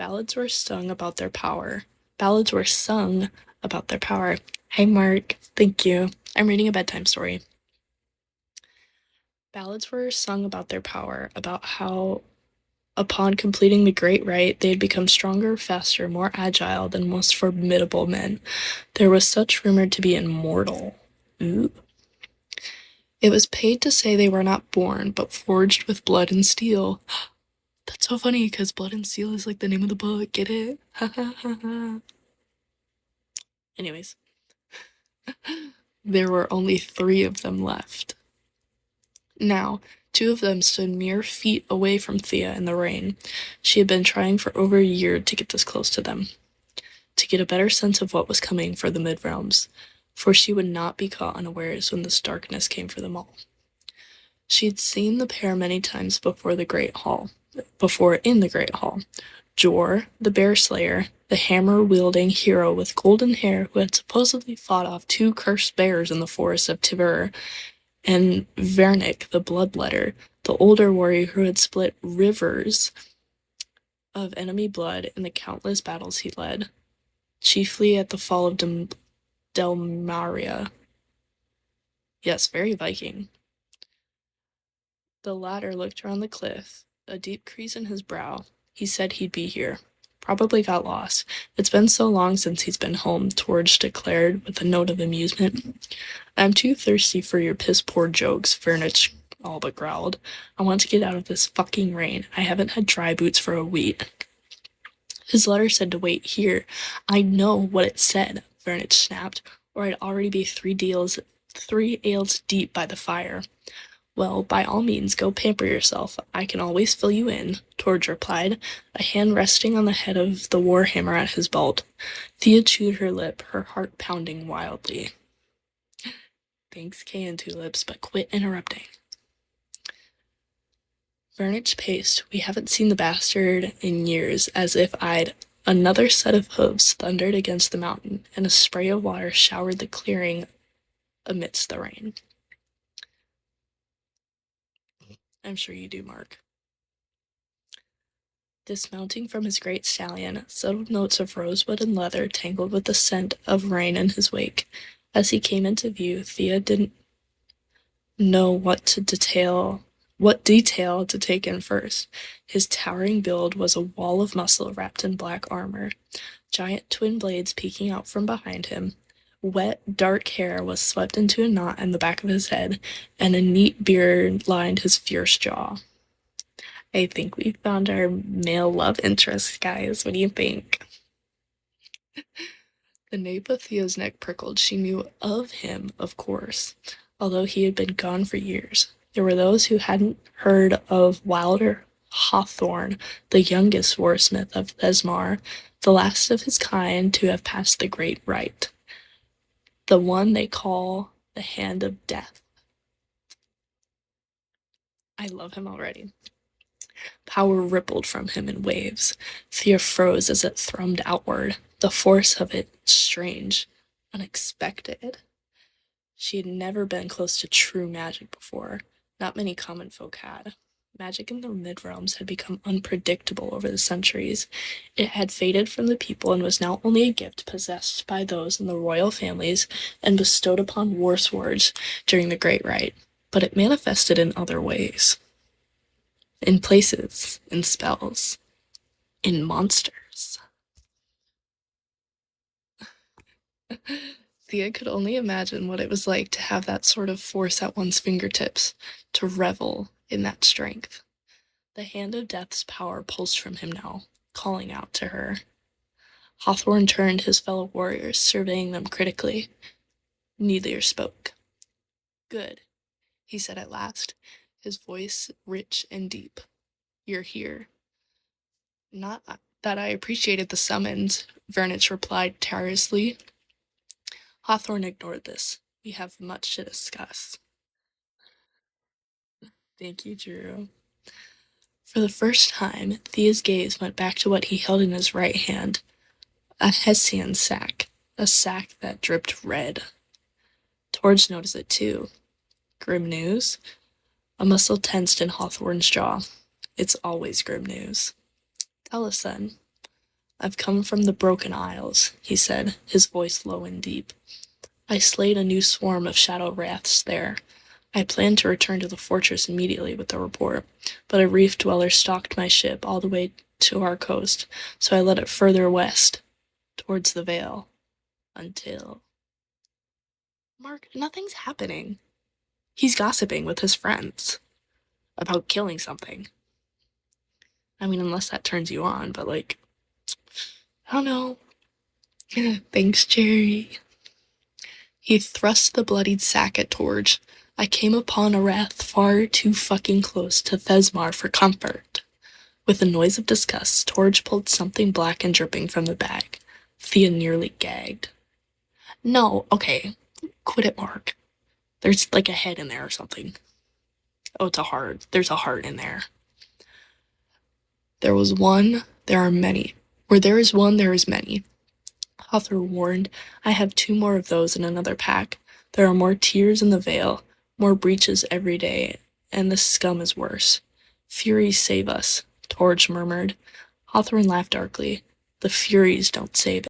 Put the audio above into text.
Ballads were sung about their power. Ballads were sung about their power. Hi, Mark. Thank you. I'm reading a bedtime story. Ballads were sung about their power, about how, upon completing the great rite, they had become stronger, faster, more agile than most formidable men. There was such rumored to be immortal. Ooh. It was paid to say they were not born, but forged with blood and steel. That's so funny, because Blood and Steel is like the name of the book. Get it? Ha ha ha ha. Anyways, there were only 3 of them left. Now, 2 of them stood mere feet away from Thea in the rain. She had been trying for over a year to get this close to them, to get a better sense of what was coming for the Mid-Realms, for she would not be caught unawares when this darkness came for them all. She had seen the pair many times before in the Great Hall. Jor, the bear slayer, the hammer-wielding hero with golden hair who had supposedly fought off 2 cursed bears in the forest of Tibur, and Vernick, the bloodletter, the older warrior who had split rivers of enemy blood in the countless battles he led, chiefly at the fall of Delmaria. Yes, very Viking. The latter looked around the cliff, a deep crease in his brow. He said he'd be here. Probably got lost. It's been so long since he's been home, Torge declared with a note of amusement. I'm too thirsty for your piss-poor jokes, Vernich all but growled. I want to get out of this fucking rain. I haven't had dry boots for a week. His letter said to wait here. I know what it said, Vernich snapped, or I'd already be 3 ales deep by the fire. Well, by all means, go pamper yourself. I can always fill you in, Torge replied, a hand resting on the head of the warhammer at his belt. Thea chewed her lip, her heart pounding wildly. Thanks, Kay and Tulips, but quit interrupting. Vernich paced. We haven't seen the bastard in years, as if I'd... Another set of hooves thundered against the mountain, and a spray of water showered the clearing amidst the rain. I'm sure you do, Mark. Dismounting from his great stallion, subtle notes of rosewood and leather tangled with the scent of rain in his wake. As he came into view, Thea didn't know what detail to take in first. His towering build was a wall of muscle wrapped in black armor, giant twin blades peeking out from behind him. Wet, dark hair was swept into a knot in the back of his head, and a neat beard lined his fierce jaw. I think we found our male love interest, guys. What do you think? The nape of Thea's neck prickled. She knew of him, of course, although he had been gone for years. There were those who hadn't heard of Wilder Hawthorne, the youngest warsmith of Thesmar, the last of his kind to have passed the great rite. The one they call the Hand of Death. I love him already. Power rippled from him in waves. Fear froze as it thrummed outward. The force of it strange, unexpected. She had never been close to true magic before. Not many common folk had. Magic in the Mid-Realms had become unpredictable over the centuries. It had faded from the people and was now only a gift possessed by those in the royal families and bestowed upon war swords during the Great Rite. But it manifested in other ways. In places, in spells, in monsters. Thea could only imagine what it was like to have that sort of force at one's fingertips, to revel in that strength. The Hand of Death's power pulsed from him now, calling out to her. Hawthorne turned his fellow warriors, surveying them critically. Neither spoke. Good, he said at last, his voice rich and deep. You're here. Not that I appreciated the summons, Vernich replied tirelessly. Hawthorne ignored this. We have much to discuss. Thank you, Drew. For the first time, Thea's gaze went back to what he held in his right hand. A Hessian sack. A sack that dripped red. Torge noticed it too. Grim news? A muscle tensed in Hawthorne's jaw. It's always grim news. Tell us then. I've come from the Broken Isles, he said, his voice low and deep. I slayed a new swarm of shadow wraiths there. I planned to return to the fortress immediately with the report, but a reef dweller stalked my ship all the way to our coast, so I led it further west, towards the Vale, until... Mark, nothing's happening. He's gossiping with his friends about killing something. I mean, unless that turns you on, but like, I don't know. Thanks, Jerry. He thrust the bloodied sack at Torge. I came upon a wrath far too fucking close to Thesmar for comfort. With a noise of disgust, Torge pulled something black and dripping from the bag. Thea nearly gagged. No, okay. Quit it, Mark. There's like a head in there or something. Oh, it's a heart. There's a heart in there. There was one, there are many. Where there is one, there is many. Hawthor warned, I have 2 more of those in another pack. There are more tears in the Vale, more breaches every day, and the scum is worse. Furies save us, Torge murmured. Hawthorne laughed darkly. The Furies don't save